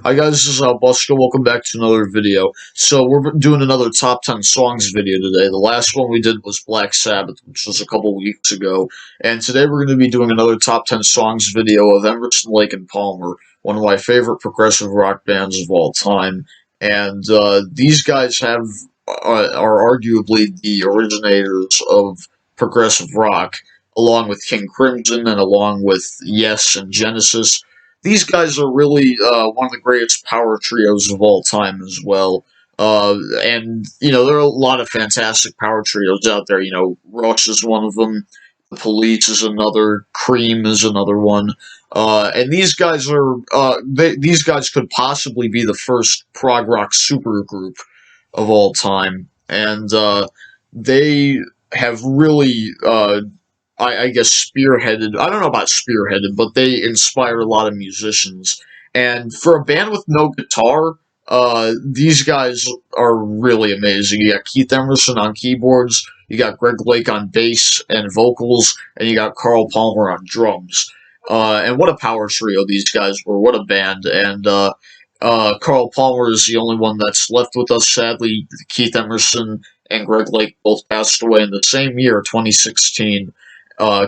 Hi guys, this is Buster. Welcome back to another video. So we're doing another top 10 songs video today. The last one we did was Black Sabbath, which was a couple weeks ago. And today we're going to be doing another top 10 songs video of Emerson, Lake and Palmer, one of my favorite progressive rock bands of all time. And these guys are arguably the originators of progressive rock, along with King Crimson and along with Yes and Genesis. These guys are really one of the greatest power trios of all time as well. And there are a lot of fantastic power trios out there. Rush is one of them. The Police is another. Cream is another one. And these guys could possibly be the first prog rock supergroup of all time, and they have really I guess spearheaded. I don't know about spearheaded, but they inspired a lot of musicians. And for a band with no guitar, these guys are really amazing. You got Keith Emerson on keyboards, you got Greg Lake on bass and vocals, and you got Carl Palmer on drums. And what a power trio these guys were! What a band! And Carl Palmer is the only one that's left with us. Sadly, Keith Emerson and Greg Lake both passed away in the same year, 2016.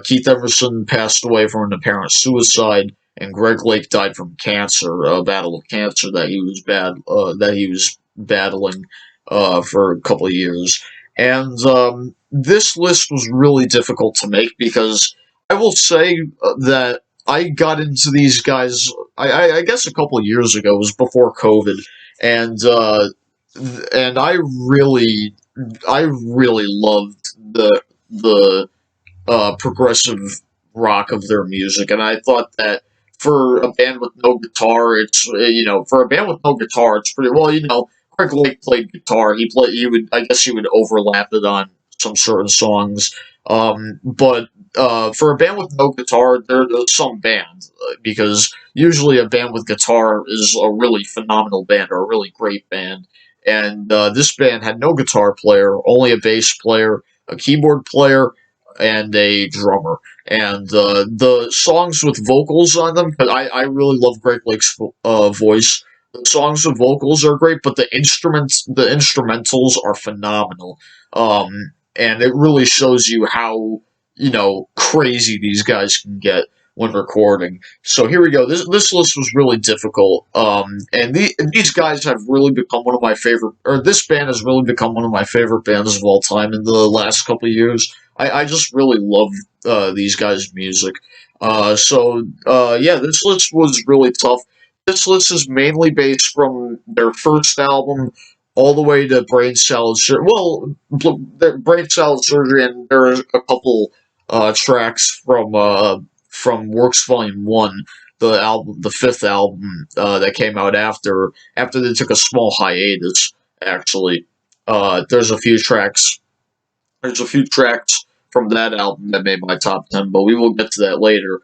Keith Emerson passed away from an apparent suicide, and Greg Lake died from cancer, a battle of cancer that he was battling for a couple of years. And this list was really difficult to make because I will say that I got into these guys. I guess a couple of years ago. It was before COVID, and and I really loved the progressive rock of their music, and I thought that for a band with no guitar, for a band with no guitar, it's pretty well. Greg Lake played guitar. I guess he would overlap it on some certain songs. But for a band with no guitar, there's some band because usually a band with guitar is a really phenomenal band or a really great band. And this band had no guitar player, only a bass player, a keyboard player, and a drummer. And the songs with vocals on them, but I really love Greg Lake's voice. The songs with vocals are great, but the instrumentals are phenomenal. And it really shows you how crazy these guys can get when recording. So here we go. This list was really difficult. And these guys have really become one of my favorite, or this band has really become one of my favorite bands of all time in the last couple of years. I just really love these guys' music. Yeah, this list was really tough. This list is mainly based from their first album all the way to Brain Salad Surgery. Well, Brain Salad Surgery, and there are a couple tracks from Works Volume One, the fifth album that came out after they took a small hiatus. Actually, there's a few tracks. There's a few tracks from that album that made my top 10, but we will get to that later.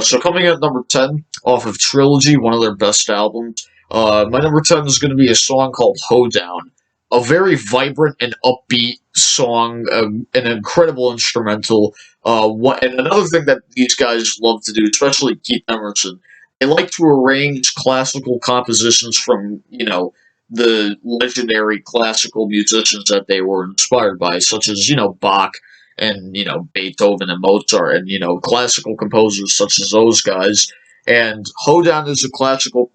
So coming in at number 10, off of Trilogy, one of their best albums, my number 10 is going to be a song called Hoedown. A very vibrant and upbeat song, an incredible instrumental. And another thing that these guys love to do, especially Keith Emerson, they like to arrange classical compositions from, the legendary classical musicians that they were inspired by, such as, Bach and, Beethoven and Mozart and, classical composers such as those guys. And Hoedown is a classical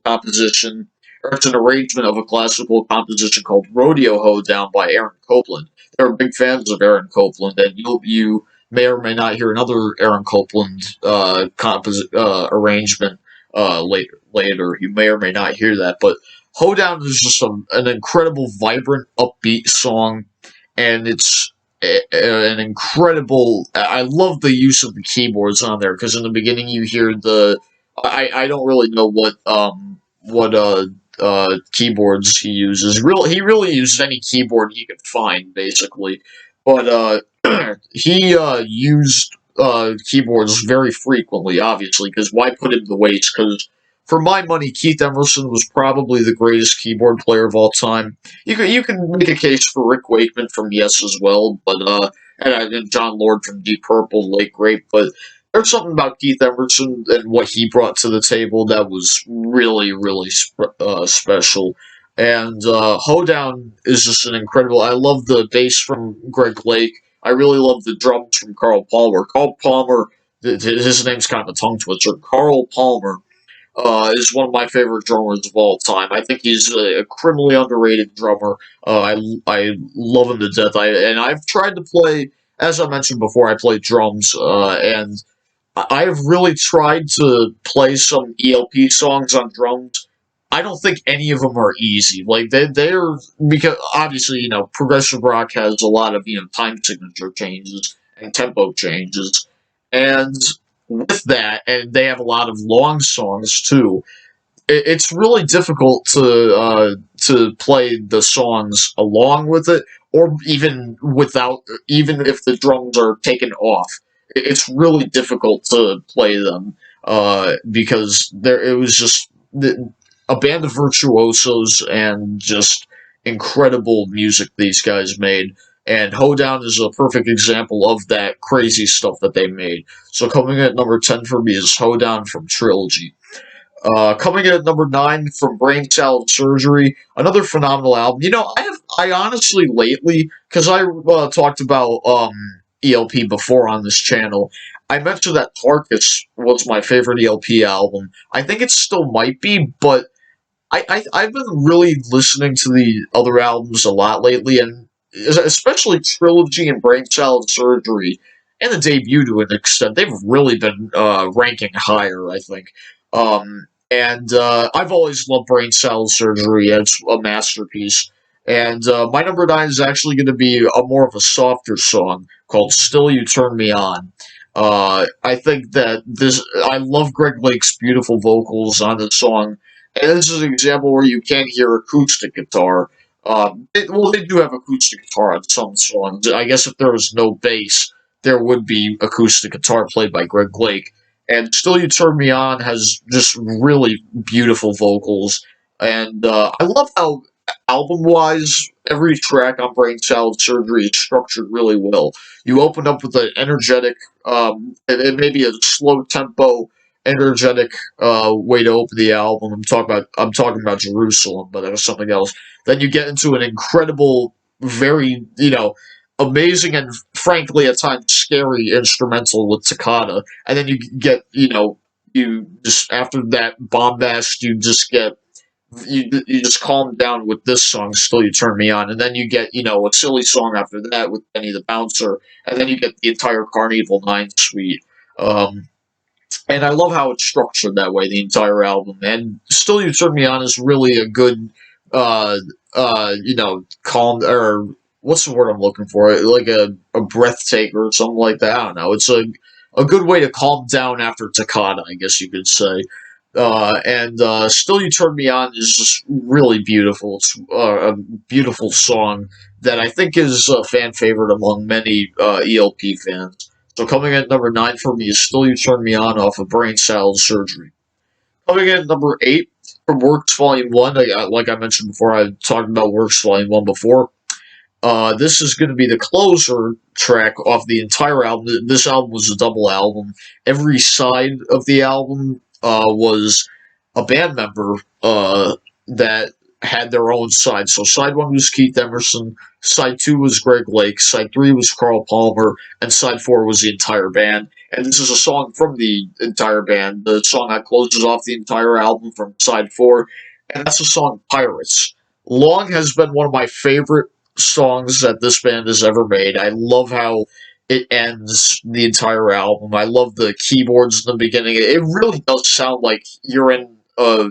composition, or it's an arrangement of a classical composition called Rodeo Hoedown by Aaron Copland. They're big fans of Aaron Copland, and you may or may not hear another Aaron Copland arrangement later. You may or may not hear that, but Hoedown is just an incredible, vibrant, upbeat song, and it's an incredible. I love the use of the keyboards on there because in the beginning you hear the. I don't really know what keyboards he uses. He really uses any keyboard he could find, basically. But he used keyboards very frequently, obviously, because why put him to waste? Because for my money, Keith Emerson was probably the greatest keyboard player of all time. You can make a case for Rick Wakeman from Yes as well, but and John Lord from Deep Purple, late great. But there's something about Keith Emerson and what he brought to the table that was really, really special. And Hoedown is just an incredible. I love the bass from Greg Lake. I really love the drums from Carl Palmer. Carl Palmer, his name's kind of a tongue twister. Carl Palmer is one of my favorite drummers of all time. I think he's a criminally underrated drummer. I love him to death. I've tried to play, as I mentioned before, I play drums, and I've really tried to play some ELP songs on drums. I don't think any of them are easy. Like they're because obviously progressive rock has a lot of time signature changes and tempo changes, and with that, and they have a lot of long songs too. It's really difficult to play the songs along with it, or even without, even if the drums are taken off. It's really difficult to play them because there it was just a band of virtuosos and just incredible music these guys made. And Hoedown is a perfect example of that crazy stuff that they made. So coming in at number 10 for me is Hoedown from Trilogy. Coming in at number 9 from Brain Salad Surgery, another phenomenal album. I honestly lately, because I talked about ELP before on this channel, I mentioned that Tarkus was my favorite ELP album. I think it still might be, but I've been really listening to the other albums a lot lately, and especially Trilogy and Brain Salad Surgery, and the debut to an extent, they've really been ranking higher, I think. And I've always loved Brain Salad Surgery. It's a masterpiece. And my number 9 is actually going to be a more of a softer song called Still You Turn Me On. I think that I love Greg Lake's beautiful vocals on this song. And this is an example where you can't hear acoustic guitar. They do have acoustic guitar on some songs. I guess if there was no bass, there would be acoustic guitar played by Greg Lake. And Still You Turn Me On has just really beautiful vocals. And I love how, album-wise, every track on Brain Salad Surgery is structured really well. You open up with an energetic, and maybe a slow tempo, energetic way to open the album. I'm talking about Jerusalem, but that was something else. Then you get into an incredible, very amazing and frankly at times scary instrumental with Toccata, and then you get you just after that bombast you just calm down with this song, Still You Turn Me On, and then you get a silly song after that with Benny the Bouncer, and then you get the entire Carnival 9 suite. And I love how it's structured that way, the entire album. And Still You Turn Me On is really a good, calm, or what's the word I'm looking for? Like a breath taker or something like that. I don't know. It's a good way to calm down after Toccata, I guess you could say. And Still You Turn Me On is just really beautiful. It's a beautiful song that I think is a fan favorite among many ELP fans. So coming in at number 9 for me is Still You Turn Me On off of Brain Salad Surgery. Coming in at number 8 from Works Volume 1, like I mentioned before, I talked about Works Volume 1 before. This is going to be the closer track off the entire album. This album was a double album. Every side of the album was a band member that had their own side. So side 1 was Keith Emerson, side 2 was Greg Lake, side 3 was Carl Palmer, and side 4 was the entire band. And this is a song from the entire band, the song that closes off the entire album from side 4, and that's the song Pirates. Long has been one of my favorite songs that this band has ever made. I love how it ends the entire album. I love the keyboards in the beginning. It really does sound like you're in a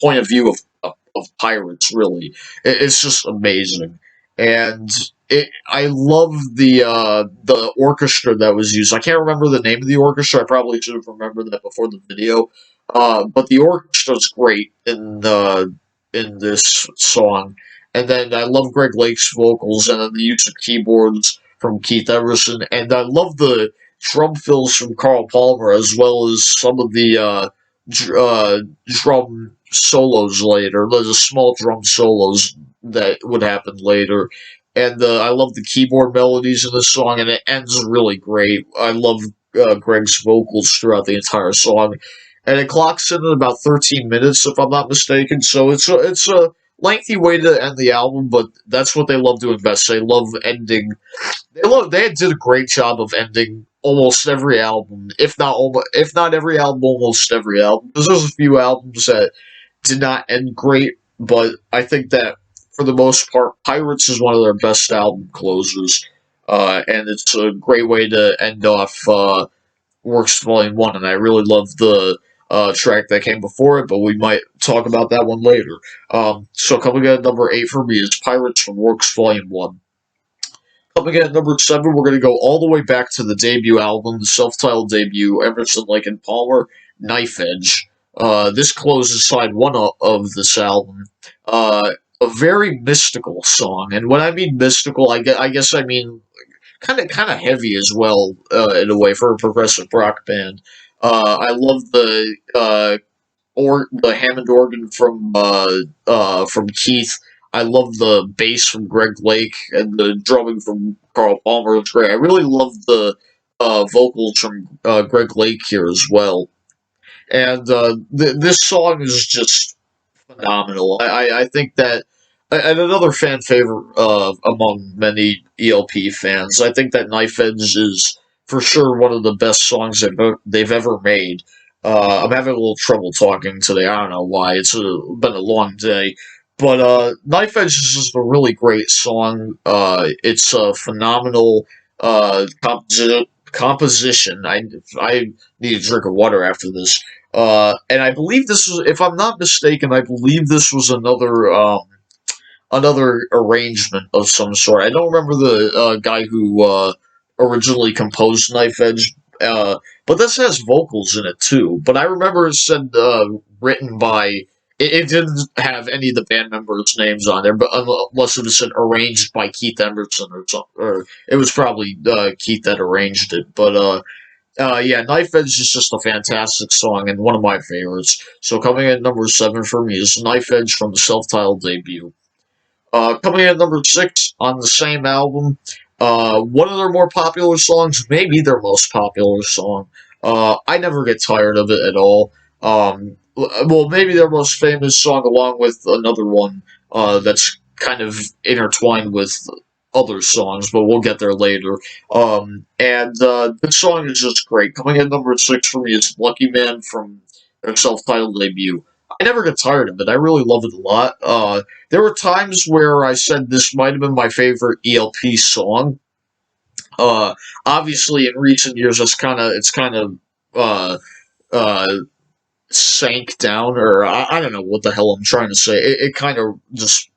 point of view of pirates, really. It's just amazing. And I love the orchestra that was used. I can't remember the name of the orchestra. I probably should have remembered that before the video. But the orchestra's great in this song. And then I love Greg Lake's vocals, and then the use of keyboards from Keith Emerson. And I love the drum fills from Carl Palmer, as well as some of the drum solos later. There's small drum solos that would happen later. And I love the keyboard melodies in this song, and it ends really great. I love Greg's vocals throughout the entire song, and it clocks in at about 13 minutes, if I'm not mistaken. So it's a lengthy way to end the album, but that's what they love doing best. They love ending. They did a great job of ending almost every album, if not every album, almost every album. Because there's a few albums that did not end great, but I think that for the most part, Pirates is one of their best album closers, and it's a great way to end off Works Volume 1, and I really love the track that came before it, but we might talk about that one later. So coming in at number 8 for me is Pirates from Works Volume 1. Coming in at number 7, we're going to go all the way back to the debut album, the self-titled debut, Emerson, Lake and Palmer, Knife Edge. This closes side 1 of this album. A very mystical song, and when I mean mystical, I guess I mean kind of heavy as well, in a way, for a progressive rock band. I love the Hammond organ from Keith. I love the bass from Greg Lake, and the drumming from Carl Palmer. It's great. I really love the vocals from Greg Lake here as well. And this song is just phenomenal. I think that, and another fan favorite among many ELP fans, I think that Knife Edge is for sure one of the best songs they've ever made. I'm having a little trouble talking today. I don't know why. Been a long day. But Knife Edge is just a really great song. It's a phenomenal composition. I need a drink of water after this. And I believe this was, if I'm not mistaken, I believe this was another arrangement of some sort. I don't remember the guy who originally composed Knife Edge, but this has vocals in it too. But I remember it said written by. It didn't have any of the band members' names on there, but unless it was said arranged by Keith Emerson or something, or it was probably Keith that arranged it. But yeah, Knife Edge is just a fantastic song and one of my favorites. So coming in at number 7 for me is Knife Edge from the self-titled debut. Coming in at number 6 on the same album, one of their more popular songs, maybe their most popular song. I never get tired of it at all. Well, maybe their most famous song, along with another one that's kind of intertwined with other songs, but we'll get there later. And this song is just great. Coming in at number 6 for me is Lucky Man from their self-titled debut. I never get tired of it. I really love it a lot. There were times where I said this might have been my favorite ELP song. Obviously, in recent years, it's kind of uh, uh, sank down, or I don't know what the hell I'm trying to say. It kind of just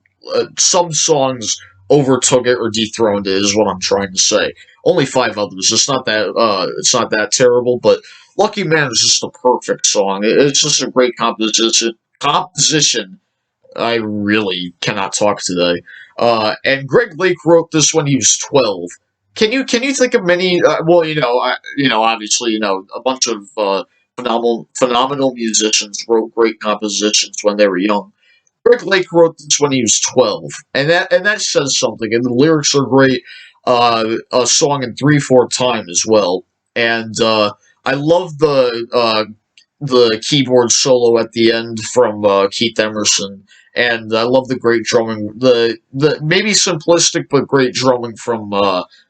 some songs overtook it or dethroned it is what I'm trying to say. Only 5 others. It's not that terrible, but Lucky Man is just a perfect song. It's just a great composition. Composition. I really cannot talk today. And Greg Lake wrote this when he was 12. Can you think of many? Well, obviously, a bunch of phenomenal musicians wrote great compositions when they were young. Greg Lake wrote this when he was 12, and that says something. And the lyrics are great. A song in 3/4 time as well, and I love the keyboard solo at the end from Keith Emerson, and I love the great drumming. The maybe simplistic but great drumming from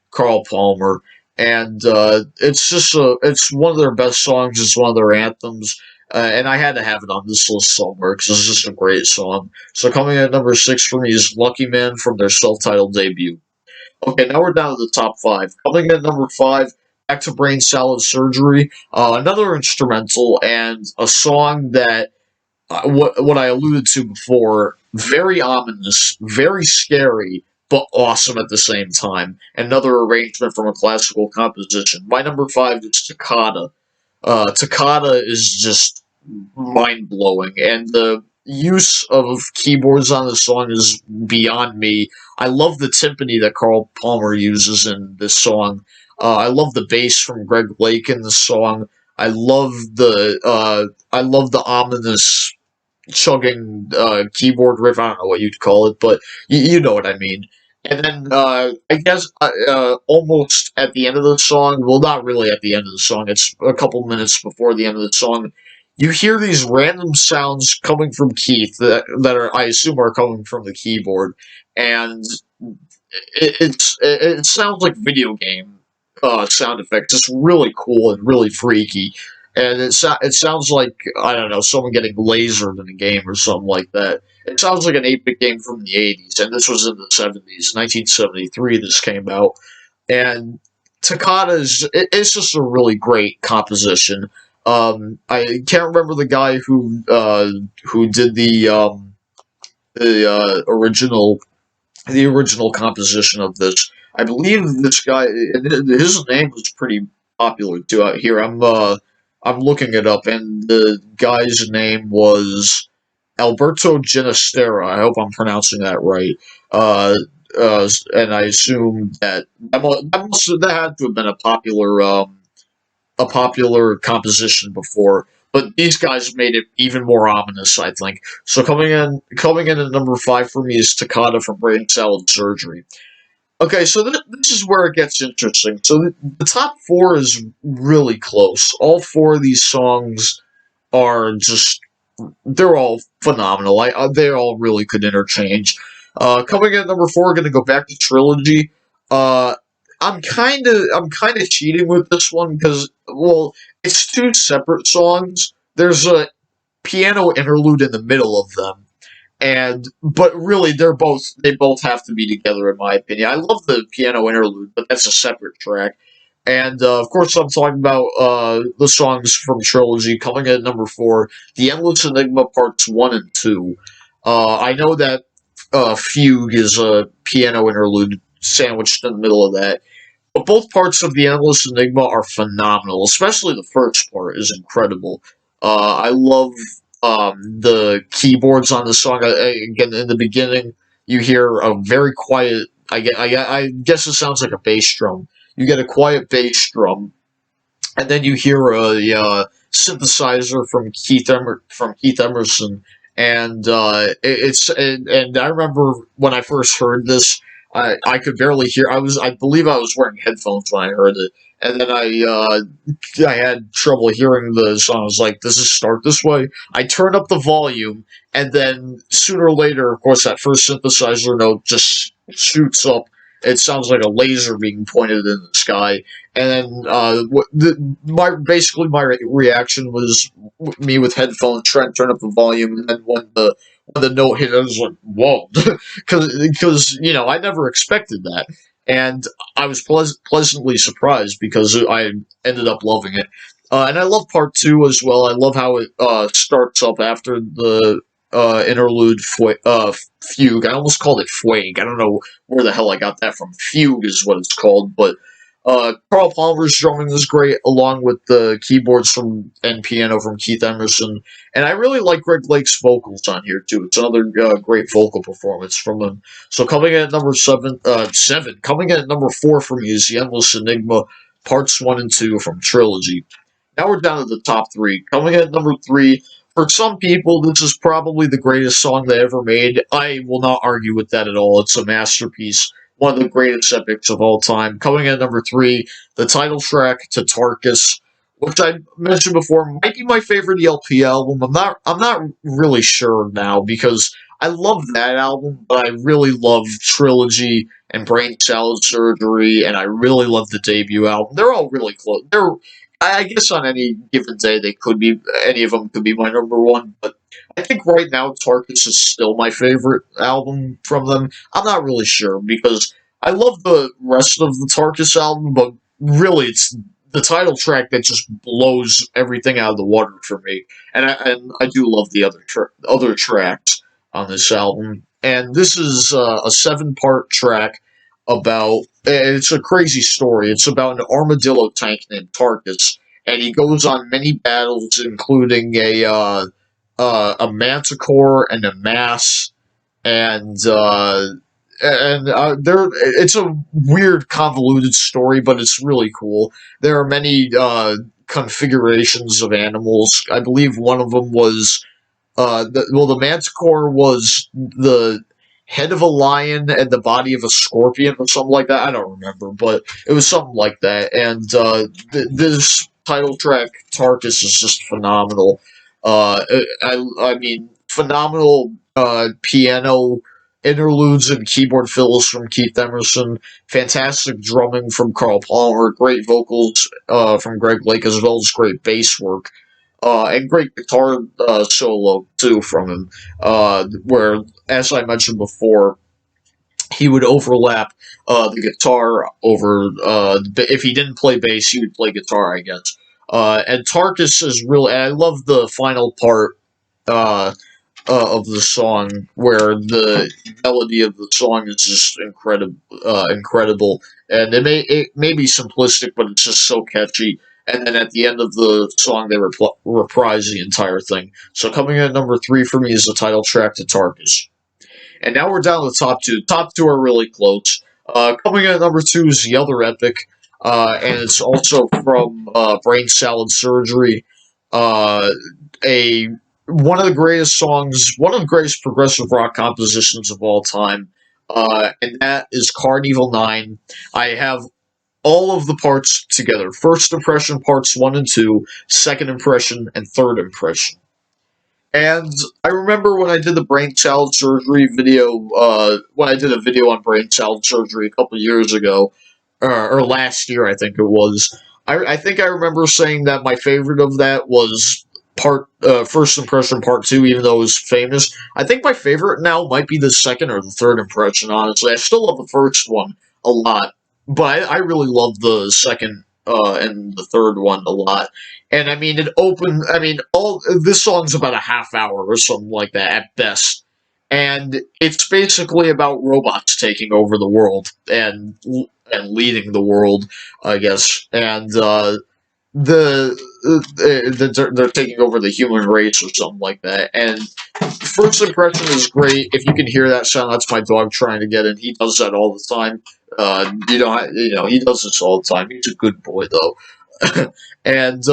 Carl Palmer, and it's one of their best songs. It's one of their anthems. And I had to have it on this list somewhere because it's just a great song. So coming in at number 6 for me is Lucky Man from their self-titled debut. Okay, now we're down to the top 5. Coming in at number 5, Back to Brain Salad Surgery. Another instrumental and a song that, what I alluded to before, very ominous, very scary, but awesome at the same time. Another arrangement from a classical composition. My number 5 is Toccata. Toccata is just mind blowing, and the use of keyboards on the song is beyond me. I love the timpani that Carl Palmer uses in this song. I love the bass from Greg Lake in the song. I love the ominous chugging keyboard riff. I don't know what you'd call it, but you know what I mean. And then I guess almost at the end of the song, well, not really at the end of the song. It's a couple minutes before the end of the song. You hear these random sounds coming from Keith that are, I assume, are coming from the keyboard, and it sounds like video game sound effects. It's really cool and really freaky, and it sounds like, I don't know, someone getting lasered in a game or something like that. It sounds like an 8-bit game from the 80s, and this was in the 70s, 1973. This came out, and it's just a really great composition. I can't remember the guy who did the original composition of this. I believe this guy, his name was pretty popular too. Here, I'm looking it up, and the guy's name was Alberto Ginastera. I hope I'm pronouncing that right. Uh, and I assume that had to have been a popular composition before, but these guys made it even more ominous, I think. So coming in at number five for me is Toccata from Brain Salad Surgery. Okay, so this is where it gets interesting. So the top four is really close. All four of these songs are just, they're all phenomenal. They all really could interchange. Coming in at number four, going to go back to Trilogy. Uh, I'm kind of cheating with this one because, well, it's two separate songs. There's a piano interlude in the middle of them, and but really they both have to be together in my opinion. I love the piano interlude, but that's a separate track. And of course, I'm talking about the songs from Trilogy. Coming in at number four, The Endless Enigma Parts 1 and 2. I know that Fugue is a piano interlude sandwiched in the middle of that. But both parts of The Endless Enigma are phenomenal, especially the first part is incredible. I love the keyboards on the song. Again, in the beginning, you hear a very quiet. I guess it sounds like a bass drum. You get a quiet bass drum, and then you hear a synthesizer from Keith Emerson, and and I remember when I first heard this, I could barely hear. I believe I was wearing headphones when I heard it, and then I had trouble hearing the song. I was like, "Does this start this way?" I turned up the volume, and then sooner or later, of course, that first synthesizer note just shoots up. It sounds like a laser being pointed in the sky, and then my reaction was me with headphones trying to turn up the volume, and then when the note hit, I was like, "Whoa!" Because I never expected that, and I was pleasantly surprised because I ended up loving it. And I love part two as well. I love how it starts up after the fugue. I almost called it fugue. I don't know where the hell I got that from. Fugue is what it's called, but Carl Palmer's drumming is great, along with the keyboards from and piano from Keith Emerson, and I really like Greg Lake's vocals on here too. It's another great vocal performance from him. So coming in at number coming in at number four for me is The Endless Enigma, Parts 1 and 2 from Trilogy. Now we're down to the top three. Coming in at number three, for some people, this is probably the greatest song they ever made. I will not argue with that at all. It's a masterpiece, one of the greatest epics of all time. Coming in at number three, the title track to Tarkus, which I mentioned before, might be my favorite ELP album. I'm not really sure now because I love that album, but I really love Trilogy and Brain Salad Surgery, and I really love the debut album. They're all really close. I guess on any given day, any of them could be my number one, but I think right now Tarkus is still my favorite album from them. I'm not really sure because I love the rest of the Tarkus album, but really it's the title track that just blows everything out of the water for me. And I do love the other tracks on this album. And this is a 7-part track about. It's a crazy story. It's about an armadillo tank named Tarkus, and he goes on many battles, including a manticore and a mass, and there. It's a weird, convoluted story, but it's really cool. There are many configurations of animals. I believe one of them was the manticore was the head of a lion and the body of a scorpion or something like that. I don't remember, but it was something like that. And this title track, Tarkus, is just phenomenal. I mean, phenomenal piano interludes and keyboard fills from Keith Emerson, fantastic drumming from Carl Palmer, great vocals from Greg Lake, as well as great bass work. And great guitar solo too from him, where, as I mentioned before, he would overlap the guitar over. If he didn't play bass, he would play guitar, I guess. And Tarkus is really. And I love the final part uh, of the song where the melody of the song is just incredible, and it may be simplistic, but it's just so catchy. And then at the end of the song, they reprise the entire thing. So coming in at number three for me is the title track to Tarkus. And now we're down to the top two. Top two are really close. Coming in at number two is the other epic, and it's also from Brain Salad Surgery. Uh, a One of the greatest songs, one of the greatest progressive rock compositions of all time, and that is Carnival 9. I have all of the parts together. First impression parts 1 and 2, second impression, and third impression. And I remember when I did the brain salad surgery video, when I did a video on brain salad surgery a couple years ago, or last year, I think it was. I think I remember saying that my favorite of that was first impression part two, even though it was famous. I think my favorite now might be the second or the third impression, honestly. I still love the first one a lot, but I really love the second and the third one a lot. And I mean, it opened. I mean, all this song's about a half hour or something like that at best, and it's basically about robots taking over the world and leading the world, I guess. And they're taking over the human race or something like that. And first impression is great. If you can hear that sound, that's my dog trying to get in. He does that all the time. He does this all the time. He's a good boy though. And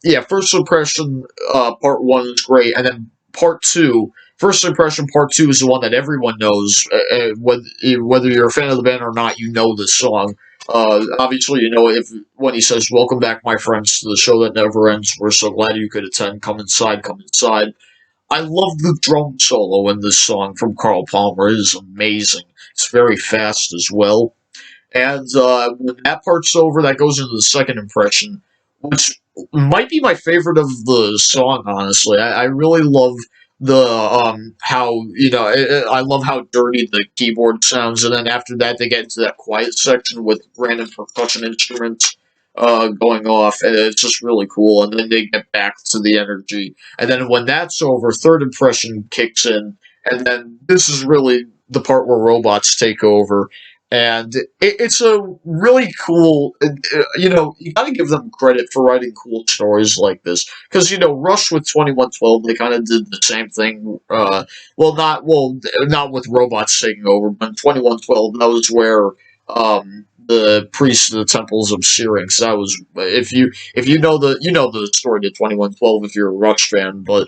yeah, first impression part one is great, and then part two. First impression part two is the one that everyone knows. Whether you're a fan of the band or not, you know this song. Obviously, you know if when he says, "Welcome back, my friends, to the show that never ends. We're so glad you could attend. Come inside, come inside." I love the drum solo in this song from Carl Palmer. It is amazing. It's very fast as well. And when that part's over, that goes into the second impression, which might be my favorite of the song. Honestly, I really love the how I love how dirty the keyboard sounds, and then after that they get into that quiet section with random percussion instruments going off, and it's just really cool. And then they get back to the energy, and then when that's over, third impression kicks in, and then this is really the part where robots take over. And it's a really cool, you got to give them credit for writing cool stories like this. Because, Rush with 2112, they kind of did the same thing. Not with robots taking over, but in 2112, that was where the priests of the temples of Syrinx. That was, if you know the story to 2112 if you're a Rush fan, but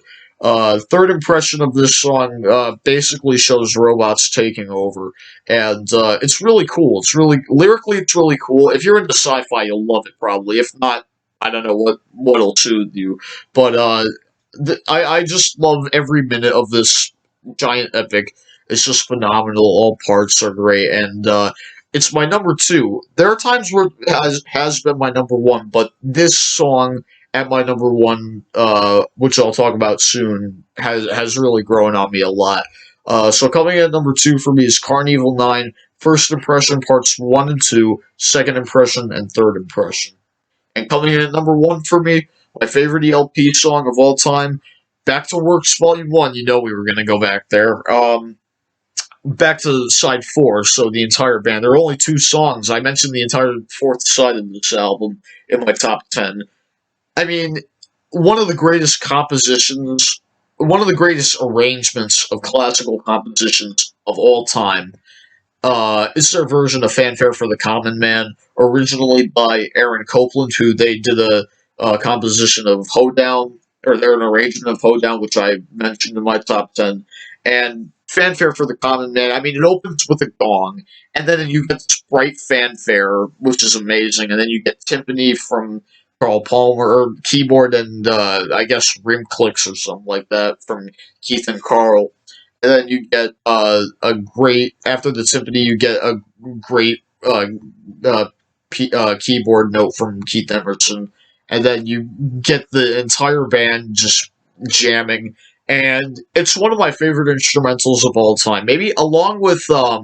third impression of this song basically shows robots taking over, and it's really cool. It's really lyrically, it's really cool. If you're into sci-fi, you'll love it probably. If not, I don't know what'll soothe you. But I just love every minute of this giant epic. It's just phenomenal. All parts are great, and it's my number two. There are times where it has been my number one, but this song at my number one, which I'll talk about soon, has really grown on me a lot. So coming in at number two for me is Carnival 9, first impression parts 1 and 2, second impression, and third impression. And coming in at number one for me, my favorite ELP song of all time, Back to Works Volume 1. You know we were going to go back there. Back to side 4, so the entire band. There are only 2 songs. I mentioned the entire fourth side of this album in my top 10. I mean, one of the greatest compositions, one of the greatest arrangements of classical compositions of all time is their version of Fanfare for the Common Man, originally by Aaron Copland, who they did a composition of Hoedown, or they're an arrangement of Hoedown, which I mentioned in my top 10. And Fanfare for the Common Man. I mean, it opens with a gong, and then you get Sprite Fanfare, which is amazing, and then you get timpani from Carl Palmer, or keyboard and I guess rim clicks or something like that from Keith and Carl. And then you get a great, after the timpani, you get a great uh, keyboard note from Keith Emerson, and then you get the entire band just jamming, and it's one of my favorite instrumentals of all time. Maybe along with La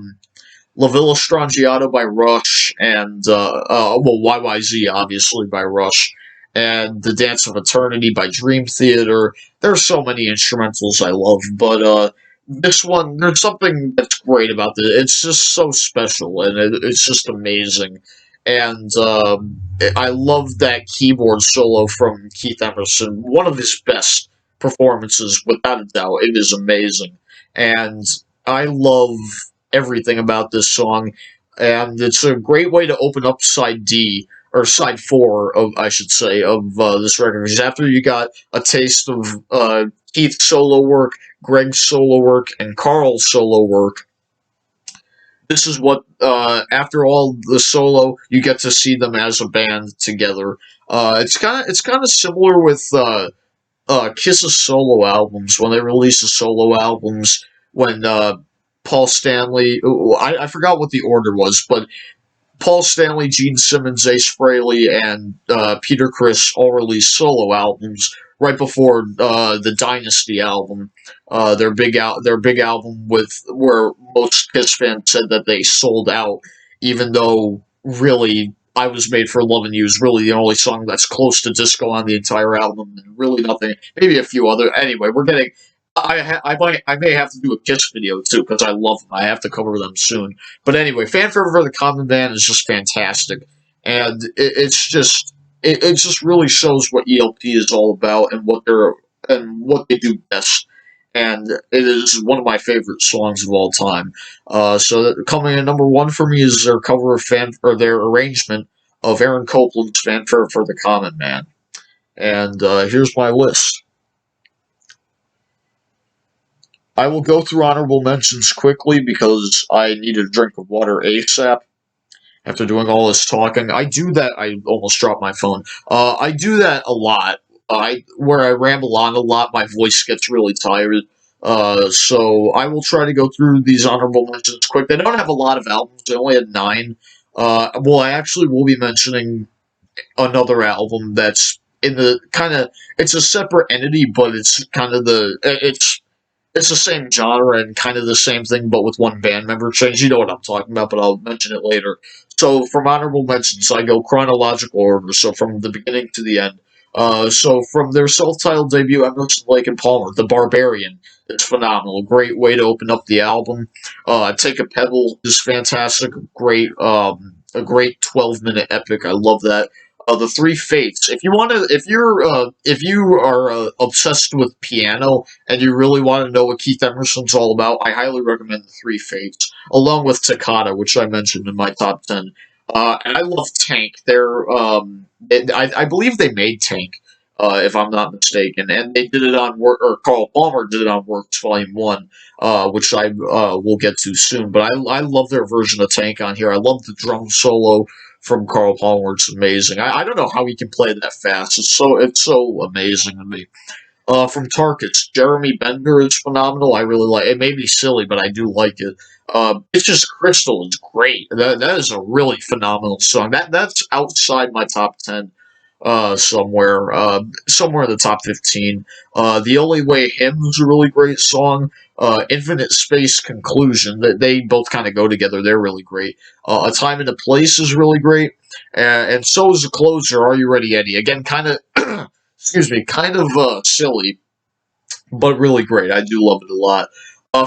Villa Strangiato by Rush and well, YYZ obviously by Rush, and The Dance of Eternity by Dream Theater. There's so many instrumentals I love, but this one, there's something that's great about it. It's just so special, and it's just amazing. And I love that keyboard solo from Keith Emerson. One of his best performances, without a doubt. It is amazing. And I love everything about this song. And it's a great way to open up side D, or side four of, I should say, of this record. Because after you got a taste of Keith's solo work, Greg's solo work, and Carl's solo work, this is what after all the solo, you get to see them as a band together. It's kind of similar with Kiss's solo albums when they release the solo albums when Paul Stanley. I forgot what the order was, but Paul Stanley, Gene Simmons, Ace Frehley, and Peter Criss all released solo albums right before the Dynasty album, their big album with where most Kiss fans said that they sold out, even though really I Was Made for Loving You is really the only song that's close to disco on the entire album, and really nothing. Maybe a few other. Anyway, we're getting. I may have to do a Kiss video too because I love them. I have to cover them soon. But anyway, Fanfare for the Common Man is just fantastic, and it just really shows what ELP is all about and what they do best. And it is one of my favorite songs of all time. So coming in number one for me is their cover of their arrangement of Aaron Copland's Fanfare for the Common Man. And here's my list. I will go through honorable mentions quickly because I need a drink of water ASAP after doing all this talking. I do that. I almost dropped my phone. I do that a lot. Where I ramble on a lot, my voice gets really tired. So I will try to go through these honorable mentions quick. They don't have a lot of albums. They only had 9. Well, I actually will be mentioning another album that's in the kind of. It's a separate entity, but it's kind of it's the same genre and kind of the same thing, but with one band member change. You know what I'm talking about, but I'll mention it later. So from honorable mentions, I go chronological order, so from the beginning to the end. So from their self-titled debut, Emerson, Lake and Palmer, The Barbarian is phenomenal. Great way to open up the album. Take a Pebble is fantastic. A great 12-minute epic. I love that. The Three Fates. If you are obsessed with piano and you really want to know what Keith Emerson's all about, I highly recommend The Three Fates, along with Toccata, which I mentioned in my top 10. And I love Tank. I believe they made Tank, if I'm not mistaken, and they did it on work, or Carl Palmer did it on Works Volume 1, which I will get to soon. But I love their version of Tank on here. I love the drum solo from Carl Palmer. It's amazing. I don't know how he can play that fast. It's so amazing to me. From Tarkus, Jeremy Bender is phenomenal. I really like it. May be silly, but I do like it. It's just Crystal is great. That is a really phenomenal song. That's outside my top 10. Somewhere in the top 15. The Only Way Him is a really great song. Infinite Space Conclusion. They both kind of go together. They're really great. A Time and a Place is really great. And so is The Closer, Are You Ready, Eddie? Again, kind of, excuse me, kind of silly, but really great. I do love it a lot.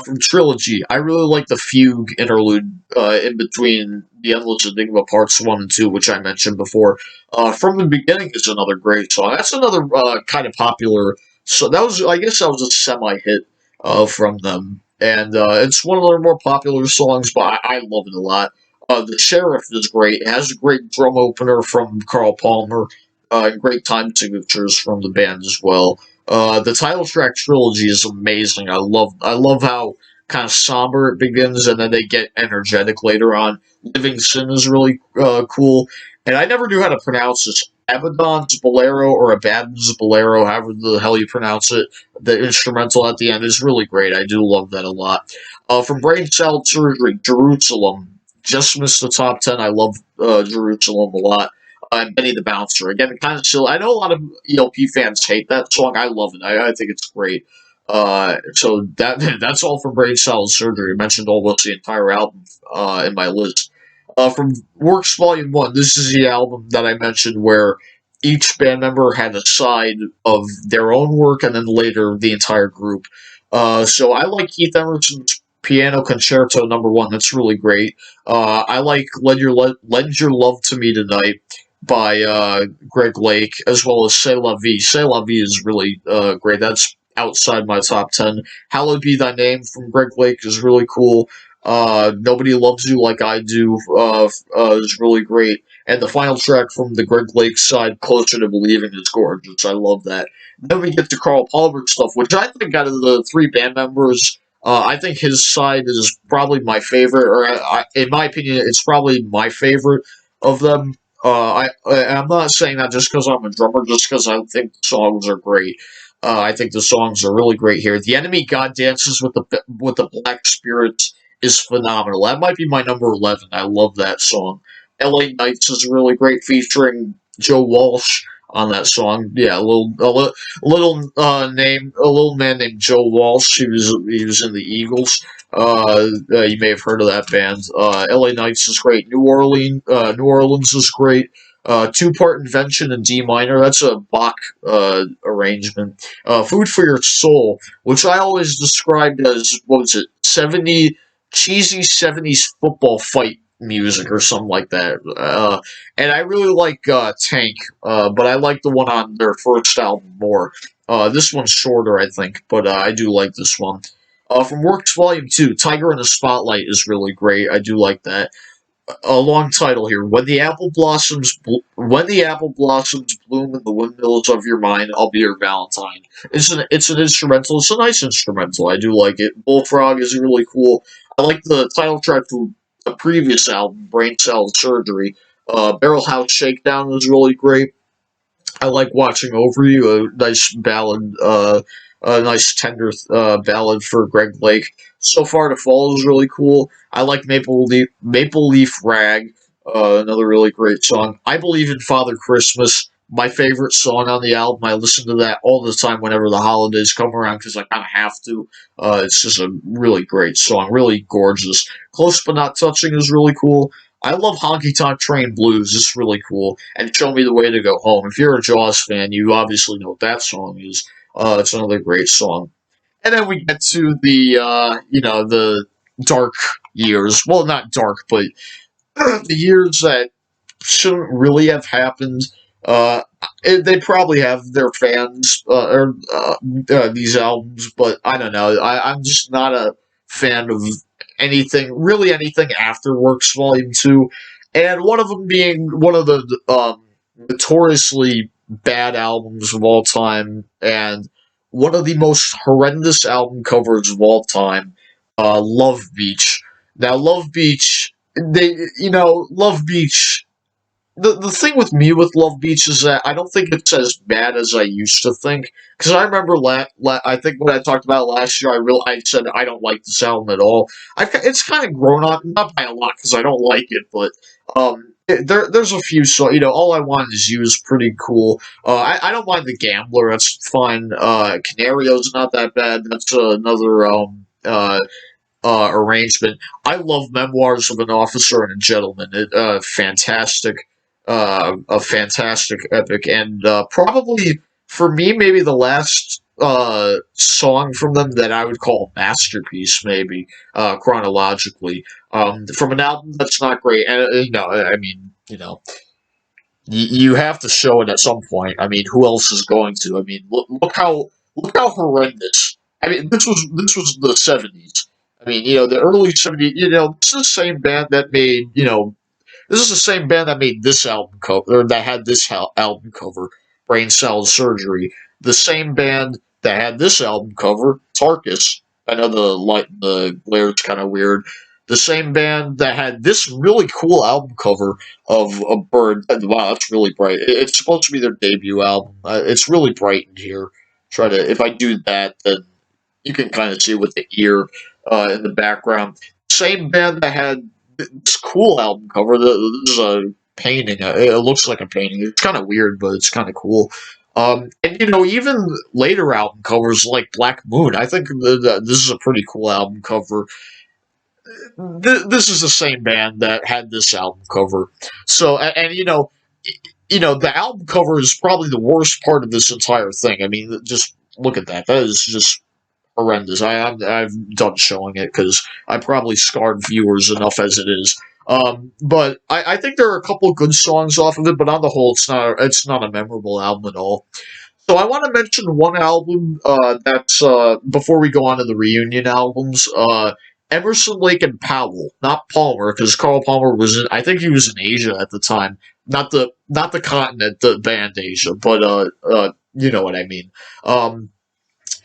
From Trilogy, I really like the fugue interlude in between The Endless Enigma Parts 1 and 2, which I mentioned before. From the Beginning is another great song. That's another kind of popular. So I guess that was a semi-hit from them. And it's one of their more popular songs, but I love it a lot. The Sheriff is great. It has a great drum opener from Carl Palmer, and great time signatures from the band as well. The title track Trilogy is amazing. I love how kind of somber it begins, and then they get energetic later on. Living Sin is really cool, and I never knew how to pronounce this. Abaddon's Bolero or Abaddon's Bolero, however the hell you pronounce it. The instrumental at the end is really great. I do love that a lot. From Brain Salad Surgery, Jerusalem. Just missed the top 10. I love Jerusalem a lot. And Benny the Bouncer. Again, kind of silly. I know a lot of ELP fans hate that song. I love it. I think it's great. So that's all from Brain Salad Surgery. I mentioned almost the entire album in my list. From Works Volume 1, this is the album that I mentioned where each band member had a side of their own work and then later the entire group. So I like Keith Emerson's Piano Concerto #1. That's really great. I like Lend Your Love to Me Tonight by Greg Lake, as well as C'est La Vie. C'est La Vie is really great. That's outside my top 10. Hallowed Be Thy Name from Greg Lake is really cool. Nobody Loves You Like I Do is really great. And the final track from the Greg Lake side, Closer to Believing, is gorgeous. I love that. Then we get to Carl Palmer stuff, which I think out of the three band members, I think his side is probably my favorite, or in my opinion, it's probably my favorite of them. I'm not saying that just because I'm a drummer, just because I think the songs are great. I think the songs are really great here. The Enemy God Dances with the Black Spirits is phenomenal. That might be my number 11. I love that song. LA Nights is really great, featuring Joe Walsh on that song. Yeah, a little man named Joe Walsh. He was in the Eagles. You may have heard of that band. LA Nights is great. New Orleans is great. Two-part invention in D minor. That's a Bach arrangement. Food for Your Soul, which I always described as, what was it, cheesy 70s football fight music or something like that. And I really like Tank, but I like the one on their first album more. This one's shorter, I think, but I do like this one. From Works Volume 2, Tiger in the Spotlight is really great. I do like that. A long title here. When the apple blossoms bloom in the windmills of your mind, I'll be your Valentine. It's an instrumental. It's a nice instrumental. I do like it. Bullfrog is really cool. I like the title track from the previous album, Brain Cell Surgery. Barrel House Shakedown is really great. I like Watching Over You, a nice ballad, a nice tender ballad for Greg Lake. So Far to Fall is really cool. I like Maple Leaf Rag, another really great song. I Believe in Father Christmas, my favorite song on the album. I listen to that all the time whenever the holidays come around because I kind of have to. It's just a really great song, really gorgeous. Close But Not Touching is really cool. I love Honky Tonk Train Blues. It's really cool. And Show Me the Way to Go Home. If you're a Jaws fan, you obviously know what that song is. It's another great song. And then we get to the dark years. Well, not dark, but the years that shouldn't really have happened. Uh, they probably have their fans these albums, but I don't know. I'm just not a fan of anything after Works Volume 2, and one of them being one of the notoriously bad albums of all time, and one of the most horrendous album covers of all time, Love Beach. Now, Love Beach, the thing with me with Love Beach is that I don't think it's as bad as I used to think. Because I remember, I think when I talked about it last year, I said I don't like this album at all. It's kind of grown on, not by a lot because I don't like it, but there's a few songs. All I Want Is You is pretty cool. I don't mind The Gambler. That's fine. Canario's not that bad. That's another arrangement. I love Memoirs of an Officer and a Gentleman. A fantastic epic, and probably for me, maybe the last song from them that I would call a masterpiece, maybe chronologically, from an album that's not great. And I mean, you have to show it at some point. I mean, who else is going to? I mean, look how horrendous. I mean, this was the '70s. I mean, the early '70s. This is the same band that made this is the same band that made this album cover, or that had this album cover, Brain Cell Surgery. The same band that had this album cover, Tarkus. I know the glare's kind of weird. The same band that had this really cool album cover of a bird. Wow, that's really bright. It's supposed to be their debut album. It's really bright in here. Try to if I do that, then you can kind of see with the ear in the background. Same band that had this cool album cover. This is a painting. It looks like a painting. It's kind of weird, but it's kind of cool. And even later album covers like Black Moon. I think this is a pretty cool album cover. This is the same band that had this album cover. So, the album cover is probably the worst part of this entire thing. I mean, just look at that. That is just horrendous. I've done showing it because I probably scarred viewers enough as it is. But I think there are a couple of good songs off of it, but on the whole, it's not a memorable album at all. So I want to mention one album that's before we go on to the reunion albums. Emerson, Lake and Powell, not Palmer, because Carl Palmer was in. I think he was in Asia at the time, not the continent, the band Asia, but you know what I mean.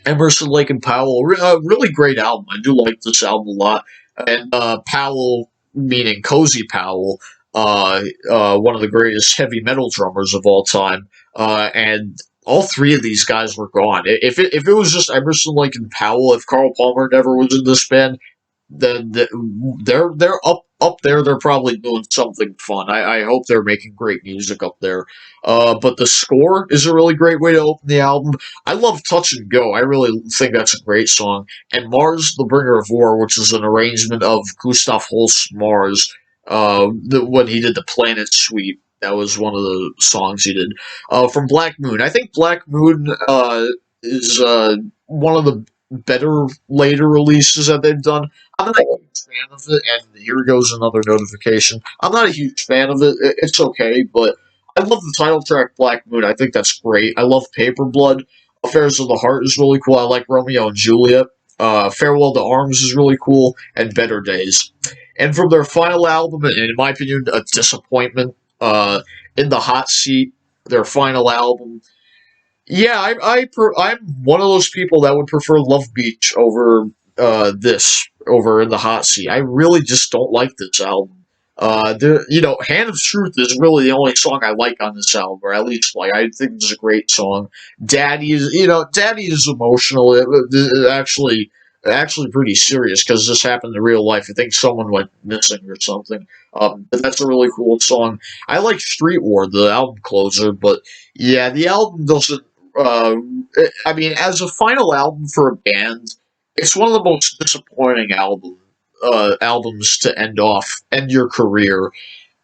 Emerson, Lake and Powell, really great album. I do like this album a lot. And Powell, meaning Cozy Powell, one of the greatest heavy metal drummers of all time. And all three of these guys were gone. If it was just Emerson, Lake and Powell, if Carl Palmer never was in this band, then they're up there. They're probably doing something fun. I hope they're making great music up there. But the score is a really great way to open the album. I love Touch and Go. I really think that's a great song. And Mars, the Bringer of War, which is an arrangement of Gustav Holst's Mars, when he did the Planet Suite. That was one of the songs he did. From Black Moon. I think Black Moon is one of the better later releases that they've done. I'm not a huge fan of it, and here goes another notification. I'm not a huge fan of it. It's okay, but I love the title track Black Moon. I think that's great. I love Paper Blood. Affairs of the Heart is really cool. I like Romeo and Juliet. Farewell to Arms is really cool, and Better Days. And from their final album, and in my opinion, a disappointment, In the Hot Seat, their final album. Yeah, I'm one of those people that would prefer Love Beach over over In the Hot Seat. I really just don't like this album. Hand of Truth is really the only song I like on this album, or at least like I think it's a great song. Daddy is emotional. It actually pretty serious because this happened in real life. I think someone went missing or something. But that's a really cool song. I like Street War, the album closer, but yeah, the album doesn't. I mean, as a final album for a band, it's one of the most disappointing albums to end your career.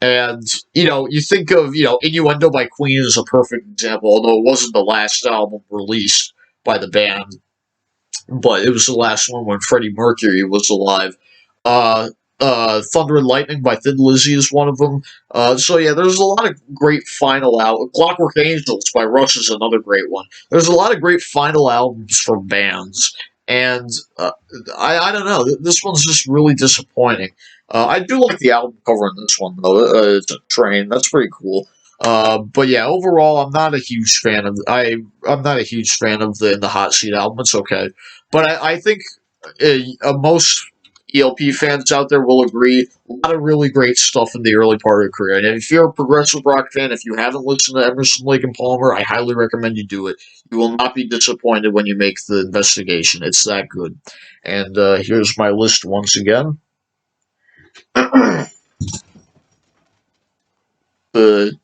And you think of Innuendo by Queen is a perfect example, although it wasn't the last album released by the band, but it was the last one when Freddie Mercury was alive. Uh, Thunder and Lightning by Thin Lizzy is one of them. So yeah, there's a lot of great final albums. Clockwork Angels by Rush is another great one. There's a lot of great final albums from bands, and I don't know. This one's just really disappointing. I do like the album cover on this one though. It's a train. That's pretty cool. But yeah, overall, I'm not a huge fan of. I'm not a huge fan of the In the Hot Seat album. It's okay, but I think most ELP fans out there will agree. A lot of really great stuff in the early part of your career. And if you're a progressive rock fan, if you haven't listened to Emerson, Lake and Palmer, I highly recommend you do it. You will not be disappointed when you make the investigation. It's that good. And here's my list once again. The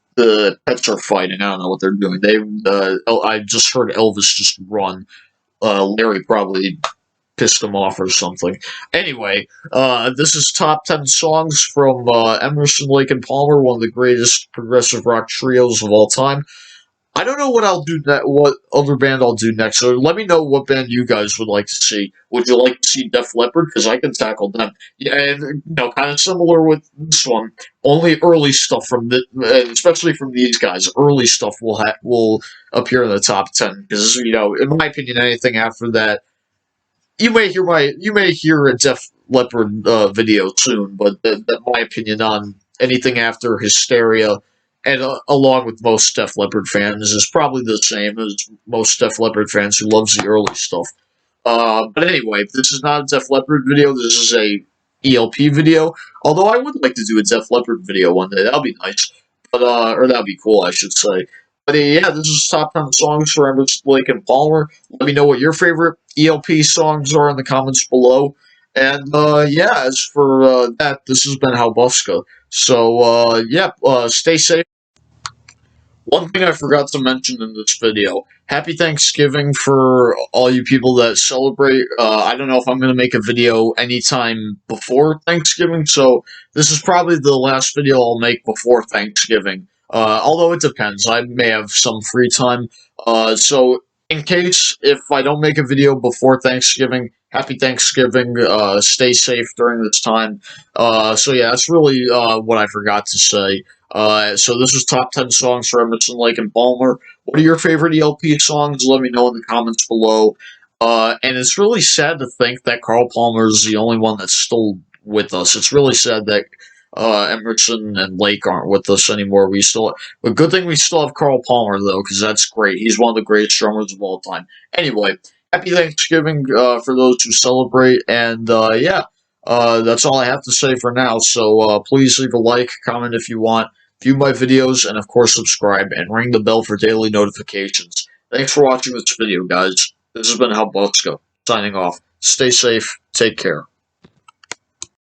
pets are fighting. I don't know what they're doing. I just heard Elvis just run. Larry probably pissed him off or something. Anyway, this is top 10 songs from Emerson, Lake and Palmer, one of the greatest progressive rock trios of all time. I don't know what I'll do what other band I'll do next. So let me know what band you guys would like to see. Would you like to see Def Leppard? Because I can tackle them. Yeah, and kind of similar with this one. Only early stuff especially from these guys. Early stuff will appear in the top 10. Because in my opinion, anything after that, you may hear a Def Leppard video soon. But my opinion on anything after Hysteria, and along with most Def Leppard fans, is probably the same as most Def Leppard fans who loves the early stuff. But anyway, this is not a Def Leppard video. This is a ELP video. Although I would like to do a Def Leppard video one day. That'll be nice. But or that'd be cool, I should say. But yeah, this is top 10 songs for Emerson, Lake and Palmer. Let me know what your favorite ELP songs are in the comments below. And yeah, as for that, this has been Halbuska. So yeah, stay safe. One thing I forgot to mention in this video, happy Thanksgiving for all you people that celebrate. I don't know if I'm going to make a video anytime before Thanksgiving, so this is probably the last video I'll make before Thanksgiving. Although it depends, I may have some free time. So in case if I don't make a video before Thanksgiving, happy Thanksgiving, stay safe during this time. So yeah, that's really what I forgot to say. So this was top 10 songs for Emerson, Lake and Palmer. What are your favorite ELP songs? Let me know in the comments below. And it's really sad to think that Carl Palmer is the only one that's still with us. It's really sad that Emerson and Lake aren't with us anymore. But good thing we still have Carl Palmer though, because that's great. He's one of the greatest drummers of all time. Anyway, happy Thanksgiving for those who celebrate, and yeah, that's all I have to say for now. So please leave a like, comment if you want, view my videos, and of course subscribe, and ring the bell for daily notifications. Thanks for watching this video, guys. This has been Halbuska, signing off. Stay safe, take care.